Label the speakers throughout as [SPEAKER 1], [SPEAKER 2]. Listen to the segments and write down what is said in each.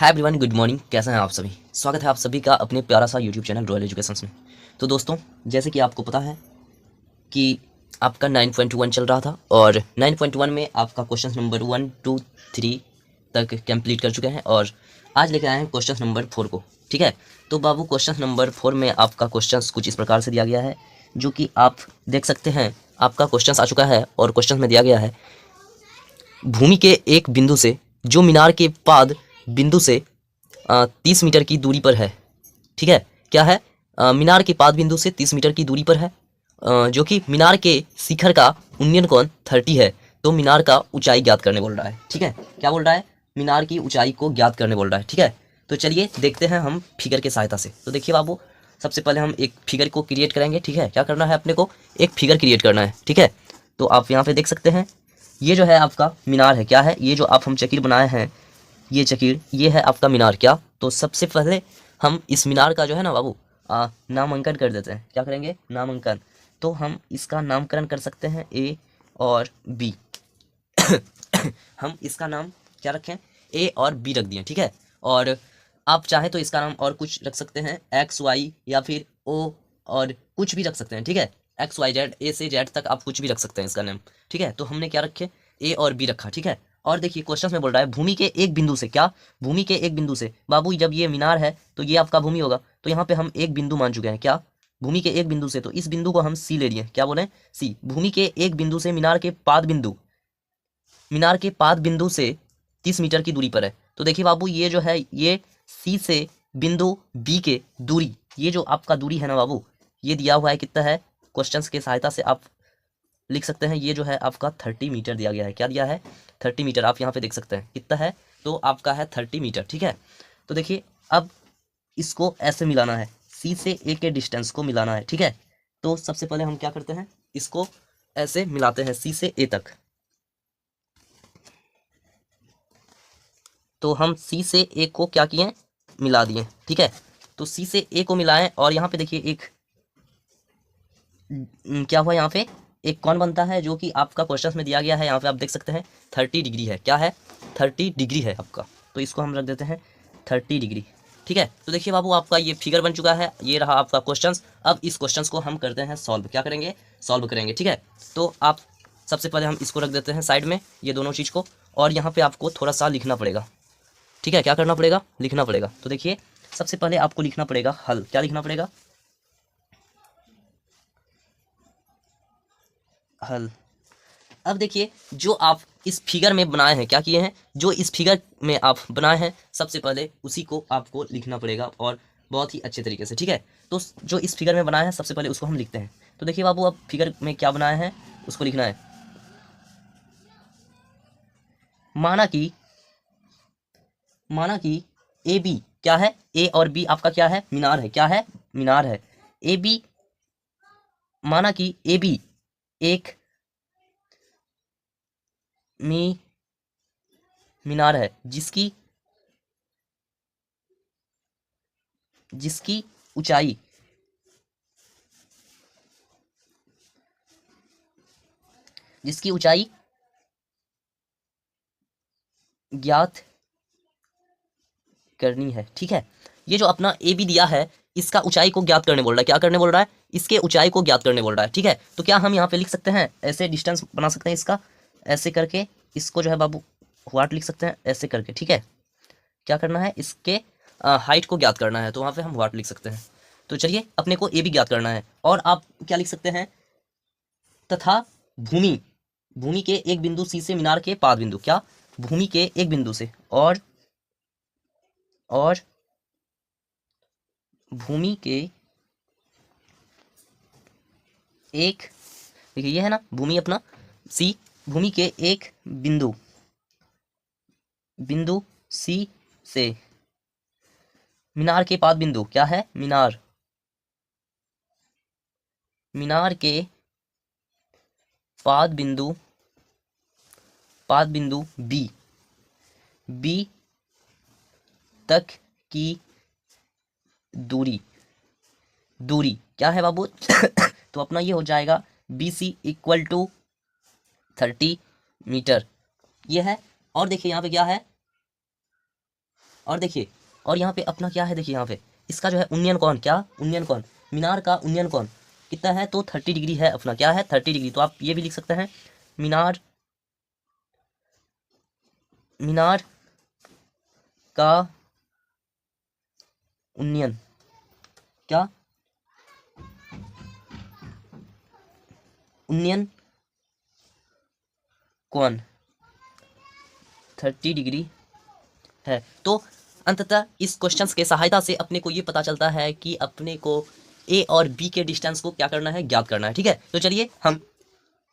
[SPEAKER 1] Hi everyone, good morning. कैसे हैं आप सभी? स्वागत है आप सभी का अपने प्यारा सा यूट्यूब चैनल रॉयल एजुकेशंस में। तो दोस्तों, जैसे कि आपको पता है कि आपका 9.1 चल रहा था और 9.1 में आपका क्वेश्चन नंबर 1, 2, 3 तक कंप्लीट कर चुके हैं और आज लेकर आए हैं क्वेश्चन नंबर 4 को। ठीक है, तो बाबू क्वेश्चन नंबर 4 में आपका क्वेश्चन कुछ इस प्रकार से दिया गया है, जो कि आप देख सकते हैं। आपका क्वेश्चन आ चुका है और क्वेश्चन में दिया गया है, भूमि के एक बिंदु से जो मीनार के पाद बिंदु से 30 मीटर की दूरी पर है। ठीक है, क्या है? मीनार के पाद बिंदु से 30 मीटर की दूरी पर है, जो कि मीनार के शिखर का उन्नयन कोण 30 है। तो मीनार का ऊंचाई ज्ञात करने बोल रहा है। ठीक है, क्या बोल रहा है? मीनार की ऊंचाई को ज्ञात करने बोल रहा है। ठीक है, तो चलिए देखते हैं हम फिगर के सहायता से। तो देखिए बाबू, सबसे पहले हम एक फिगर को क्रिएट करेंगे। ठीक है, क्या करना है अपने को? एक फिगर क्रिएट करना है। ठीक है, तो आप यहाँ पे देख सकते हैं, ये जो है आपका मीनार है। क्या है? ये जो आप हम चकीर बनाए हैं, ये चकीर, ये है आपका मीनार। क्या? तो सबसे पहले हम इस मीनार का जो है ना बाबू, नामांकन कर देते हैं। क्या करेंगे? नामांकन। तो हम इसका नामकरण कर सकते हैं ए और बी। हम इसका नाम क्या रखें? ए और बी रख दिए। ठीक है, और आप चाहे तो इसका नाम और कुछ रख सकते हैं, एक्स वाई या फिर ओ, और कुछ भी रख सकते हैं। ठीक है, एक्स वाई जेड, ए से जेड तक आप कुछ भी रख सकते हैं इसका नाम। ठीक है, तो हमने क्या रखे? ए और बी रखा। ठीक है, और देखिए क्वेश्चन में बोल रहा है भूमि के एक बिंदु से। क्या? भूमि के एक बिंदु से। बाबू जब ये मीनार है तो ये आपका भूमि होगा, तो यहाँ पे हम एक बिंदु मान चुके हैं। क्या? भूमि के एक बिंदु से, तो इस बिंदु को हम सी ले लिए। क्या बोले? सी। भूमि के एक बिंदु से मीनार के पाद बिंदु, मीनार के पाद बिंदु से 30 मीटर की दूरी पर है। तो देखिए बाबू, ये जो है, ये सी से बिंदु बी के दूरी, ये जो आपका दूरी है ना बाबू, ये दिया हुआ है। कितना है? क्वेश्चंस के सहायता से आप लिख सकते हैं। ये जो है आपका 30 मीटर दिया गया है। क्या दिया है? 30 मीटर। आप यहाँ पे देख सकते हैं कितना है, तो आपका है 30 मीटर। ठीक है, तो देखिए अब इसको ऐसे मिलाना है, सी से ए के डिस्टेंस को मिलाना है। ठीक है, तो सबसे पहले हम क्या करते हैं, इसको ऐसे मिलाते हैं सी से ए तक। तो हम सी से ए को क्या किए? मिला दिए। ठीक है, तो सी से ए को मिलाएं और यहाँ पे देखिए एक क्या हुआ, यहाँ पे एक कौन बनता है, जो कि आपका क्वेश्चन में दिया गया है। यहाँ पे आप देख सकते हैं 30 डिग्री है। क्या है? 30 डिग्री है आपका, तो इसको हम रख देते हैं 30 डिग्री। ठीक है, तो देखिए बाबू, आपका ये फिगर बन चुका है। ये रहा आपका क्वेश्चन। अब इस क्वेश्चन को हम करते हैं सॉल्व। क्या करेंगे? सॉल्व करेंगे। ठीक है, तो आप सबसे पहले हम इसको रख देते हैं साइड में, ये दोनों चीज़ को, और यहाँ पे आपको थोड़ा सा लिखना पड़ेगा। ठीक है, क्या करना पड़ेगा? लिखना पड़ेगा। तो देखिए सबसे पहले आपको लिखना पड़ेगा हल। क्या लिखना पड़ेगा? हल। अब देखिए, जो आप इस फिगर में बनाए हैं, क्या किए हैं, जो इस फिगर में आप बनाए हैं, सबसे पहले उसी को आपको लिखना पड़ेगा और बहुत ही अच्छे तरीके से। ठीक है, तो जो इस फिगर में बनाया है, सबसे पहले उसको हम लिखते हैं। तो देखिए बाबू, अब फिगर में क्या बनाया है उसको लिखना है। माना कि ए बी क्या है? ए और बी आपका क्या है? मीनार है। क्या है? मीनार है। ए बी, माना कि ए बी एक मीनार है जिसकी जिसकी ऊंचाई जिसकी ऊंचाई ज्ञात करनी है। ठीक है, ये जो अपना ए बी दिया है, इसका ऊंचाई को ज्ञात करने बोल रहा है। क्या करने बोल रहा है? इसके ऊंचाई को ज्ञात करने बोल रहा है। ठीक है, तो क्या हम यहाँ पे लिख सकते हैं, ऐसे डिस्टेंस बना सकते हैं इसका, ऐसे करके इसको जो है बाबू व्हाट लिख सकते हैं, ऐसे करके। ठीक है, क्या करना है, इसके हाइट को ज्ञात करना है, तो वहाँ पे हम व्हाट लिख सकते हैं। तो चलिए, अपने को ए बी ज्ञात करना है, और आप क्या लिख सकते हैं, तथा भूमि भूमि के एक बिंदु सी से मीनार के पाद बिंदु। क्या? भूमि के एक बिंदु से, और भूमि के एक, देखिए ये है ना भूमि अपना सी, भूमि के एक बिंदु सी से मीनार के पाद बिंदु। क्या है? मीनार के पाद बिंदु बी तक की दूरी क्या है बाबू? तो अपना ये हो जाएगा BC इक्वल टू 30 मीटर। ये है, और देखिए यहाँ पे क्या है, और देखिए, और यहाँ पे अपना क्या है, देखिए यहाँ पे इसका जो है उन्नयन कोण, क्या उन्नयन कोण, मीनार का उन्नयन कोण कितना है, तो 30 डिग्री है अपना, क्या है 30 डिग्री। तो आप ये भी लिख सकते हैं, मीनार मीनार का उन्नयन, क्या उन्नयन कोण 30 डिग्री है। तो अंततः इस क्वेश्चन के सहायता से अपने को ये पता चलता है कि अपने को ए और बी के डिस्टेंस को क्या करना है, ज्ञात करना है। ठीक है, तो चलिए हम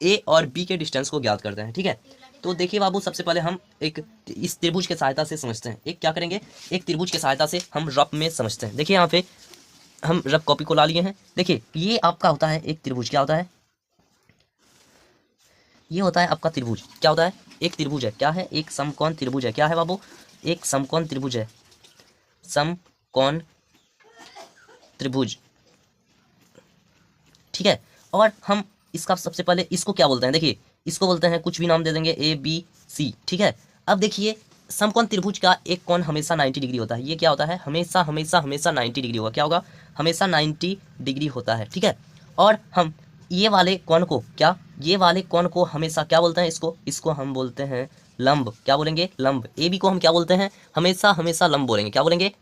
[SPEAKER 1] ए और बी के डिस्टेंस को ज्ञात करते हैं। ठीक है, तो देखिए बाबू, सबसे पहले हम एक इस त्रिभुज के सहायता से समझते हैं। एक क्या करेंगे, एक त्रिभुज के सहायता से हम रफ में समझते हैं। देखिए यहाँ पे हम रफ कॉपी को ला लिए हैं। देखिए ये आपका होता है एक त्रिभुज, क्या होता है, ये होता है आपका त्रिभुज, क्या होता है, एक त्रिभुज है, क्या है, एक समकोण त्रिभुज है। क्या है बाबू, एक समकोण त्रिभुज है, समकोण त्रिभुज। ठीक है, और हम इसका सबसे पहले इसको क्या बोलते हैं, देखिए इसको बोलते हैं, कुछ भी नाम दे देंगे, ए बी सी। ठीक है, अब देखिए समकोण त्रिभुज का एक कोण हमेशा 90 डिग्री होता है। ये क्या होता है, हमेशा हमेशा हमेशा 90 डिग्री होगा, क्या होगा, हमेशा 90 डिग्री होता है। ठीक है, और हम ये वाले कोण को क्या, ये वाले कोण को हमेशा क्या बोलते हैं, इसको हम बोलते हैं लंब। क्या बोलेंगे, लंब। ए बी को हम क्या बोलते हैं, हमेशा हमेशा लंब बोलेंगे। क्या बोलेंगे,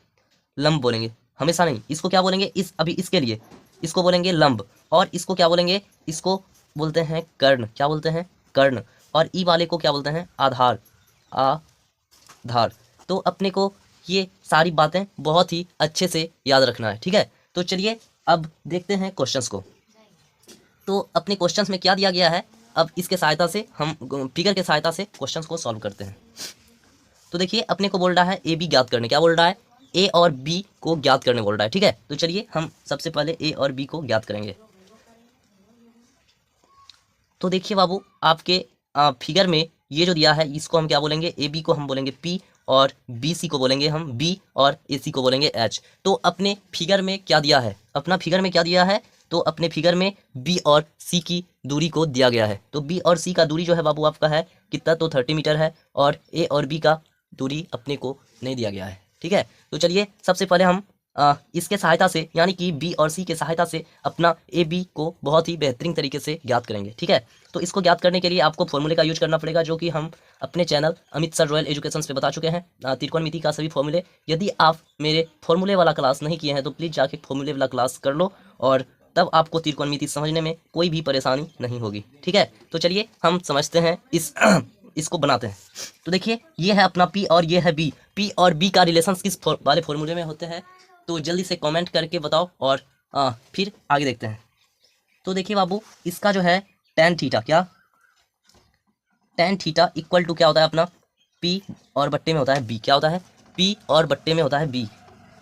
[SPEAKER 1] लंब बोलेंगे, हमेशा नहीं। इसको क्या बोलेंगे, इस अभी इसके लिए इसको बोलेंगे लंब, और इसको क्या बोलेंगे, इसको बोलते हैं कर्ण। क्या बोलते हैं, कर्ण। और ई वाले को क्या बोलते हैं, आधार, आधार। तो अपने को ये सारी बातें बहुत ही अच्छे से याद रखना है। ठीक है, तो चलिए अब देखते हैं क्वेश्चंस को। तो अपने क्वेश्चंस में क्या दिया गया है, अब इसके सहायता से हम फिगर के सहायता से क्वेश्चंस को सॉल्व करते हैं। तो देखिए अपने को बोल रहा है ए बी ज्ञात करने, क्या बोल रहा है, ए और बी को ज्ञात करने बोल रहा है। ठीक है, तो चलिए हम सबसे पहले ए और बी को ज्ञात करेंगे। तो देखिए बाबू, आपके फिगर में ये जो दिया है, इसको हम क्या बोलेंगे, ए बी को हम बोलेंगे पी, और बी सी को बोलेंगे हम बी, और ए सी को बोलेंगे एच। तो अपने फिगर में क्या दिया है, अपना फिगर में क्या दिया है, तो अपने फिगर में बी और सी की दूरी को दिया गया है। तो बी और सी का दूरी जो है बाबू आपका है कितना, तो 30 मीटर है, और ए और बी का दूरी अपने को नहीं दिया गया है। ठीक है, तो चलिए सबसे पहले हम इसके सहायता से, यानी कि बी और सी के सहायता से अपना ए बी को बहुत ही बेहतरीन तरीके से ज्ञात करेंगे। ठीक है, तो इसको ज्ञात करने के लिए आपको फॉर्मूले का यूज करना पड़ेगा, जो कि हम अपने channel Amit sir royal education पे बता चुके हैं, त्रिकोणमिति का सभी फॉर्मूले। यदि आप मेरे फॉर्मूले वाला क्लास नहीं किए हैं तो प्लीज़ जाके फॉर्मूले वाला क्लास कर लो, और तब आपको त्रिकोणमिति समझने में कोई भी परेशानी नहीं होगी। ठीक है, तो चलिए हम समझते हैं इसको बनाते हैं। तो देखिए ये है अपना P और ये है B। P और B का रिलेशन किस वाले फॉर्मूले में होते हैं, तो जल्दी से कमेंट करके बताओ, और फिर आगे देखते हैं। तो देखिए बाबू, इसका जो है tan थीटा, क्या tan थीटा इक्वल टू क्या होता है अपना, P और बट्टे में होता है B। क्या होता है, P और बट्टे में होता है B।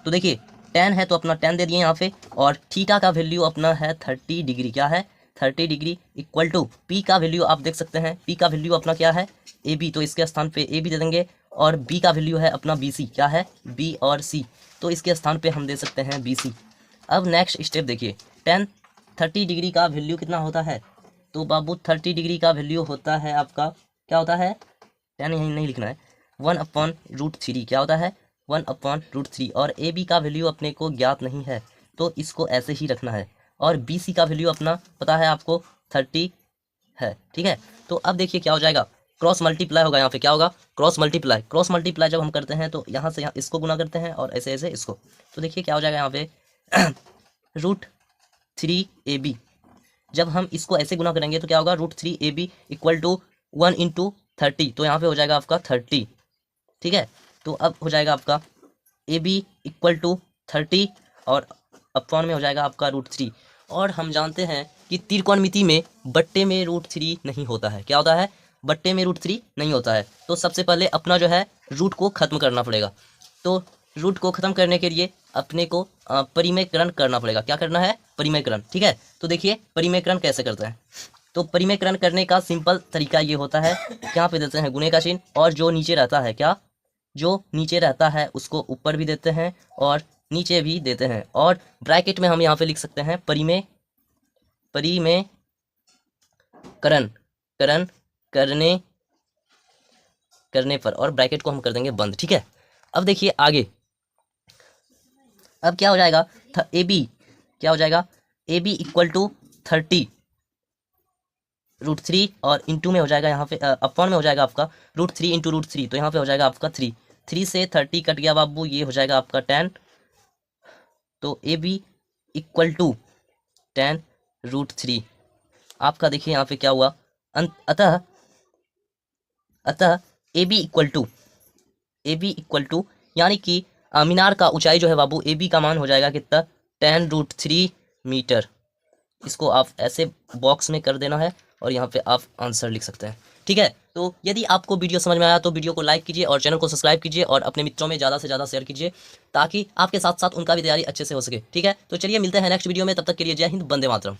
[SPEAKER 1] तो देखिए tan है तो अपना tan दे दिए यहाँ पे, और थीटा का वैल्यू अपना है 30 डिग्री। क्या है, 30 डिग्री इक्वल टू P का वैल्यू आप देख सकते हैं, P का वैल्यू अपना क्या है, AB। तो इसके स्थान पे AB दे देंगे, और B का वैल्यू है अपना BC। क्या है, B और C, तो इसके स्थान पे हम दे सकते हैं BC। अब नेक्स्ट स्टेप देखिए, tan 30 डिग्री का वैल्यू कितना होता है, तो बाबू 30 डिग्री का वैल्यू होता है आपका, क्या होता है, tan यहीं नहीं लिखना है, 1/√3। क्या होता है, 1/√3। और ए बी का वैल्यू अपने को ज्ञात नहीं है, तो इसको ऐसे ही रखना है। और बी सी का वैल्यू अपना पता है आपको 30 है। ठीक है, तो अब देखिए क्या हो जाएगा, क्रॉस मल्टीप्लाई होगा यहाँ पे, क्या होगा, क्रॉस मल्टीप्लाई। क्रॉस मल्टीप्लाई जब हम करते हैं तो यहाँ से यहाँ इसको गुना करते हैं, और ऐसे ऐसे इसको। तो देखिए क्या हो जाएगा यहाँ पे √3ab। जब हम इसको ऐसे गुना करेंगे तो क्या होगा, √3ab इक्वल टू 1/30। तो यहाँ पे हो जाएगा आपका 30। ठीक है, तो अब हो जाएगा आपका ए बी इक्वल टू 30, और अपॉन में हो जाएगा आपका √3। और हम जानते हैं कि त्रिकोणमिति में बट्टे में √3 नहीं होता है। क्या होता है, बट्टे में √3 नहीं होता है। तो सबसे पहले अपना जो है रूट को ख़त्म करना पड़ेगा। तो रूट को ख़त्म करने के लिए अपने को परिमेयकरण करना पड़ेगा। क्या करना है, परिमेयकरण। ठीक है, तो देखिए परिमेयकरण कैसे करते हैं। तो परिमेयकरण करने का सिंपल तरीका ये होता है, यहाँ पे देते हैं गुणे का चिन्ह, और जो नीचे रहता है, क्या, जो नीचे रहता है उसको ऊपर भी देते हैं और नीचे भी देते हैं, और ब्रैकेट में हम यहाँ पे लिख सकते हैं परिमेयकरण करने पर, और ब्रैकेट को हम कर देंगे बंद। ठीक है, अब देखिए आगे, अब क्या हो जाएगा, ए बी क्या हो जाएगा, ए बी इक्वल टू 30√3 और इंटू में हो जाएगा यहाँ पे अपॉन में हो जाएगा आपका √3 इंटू √3, तो यहाँ पे हो जाएगा आपका 3 से 30 कट गया बाबू, ये हो जाएगा आपका 10, तो ए बी इक्वल टू 10√3। आपका देखिए यहाँ पे क्या हुआ, अतः ए बी इक्वल टू यानी कि मीनार का ऊंचाई जो है बाबू, ए बी का मान हो जाएगा कितना, 10√3 मीटर। इसको आप ऐसे बॉक्स में कर देना है और यहाँ पे आप आंसर लिख सकते हैं। ठीक है, तो यदि आपको वीडियो समझ में आया तो वीडियो को लाइक कीजिए और चैनल को सब्सक्राइब कीजिए और अपने मित्रों में ज़्यादा से ज़्यादा शेयर कीजिए, ताकि आपके साथ साथ उनका भी तैयारी अच्छे से हो सके। ठीक है, तो चलिए मिलते हैं नेक्स्ट वीडियो में, तब तक के लिए जय हिंद, वंदे मातरम।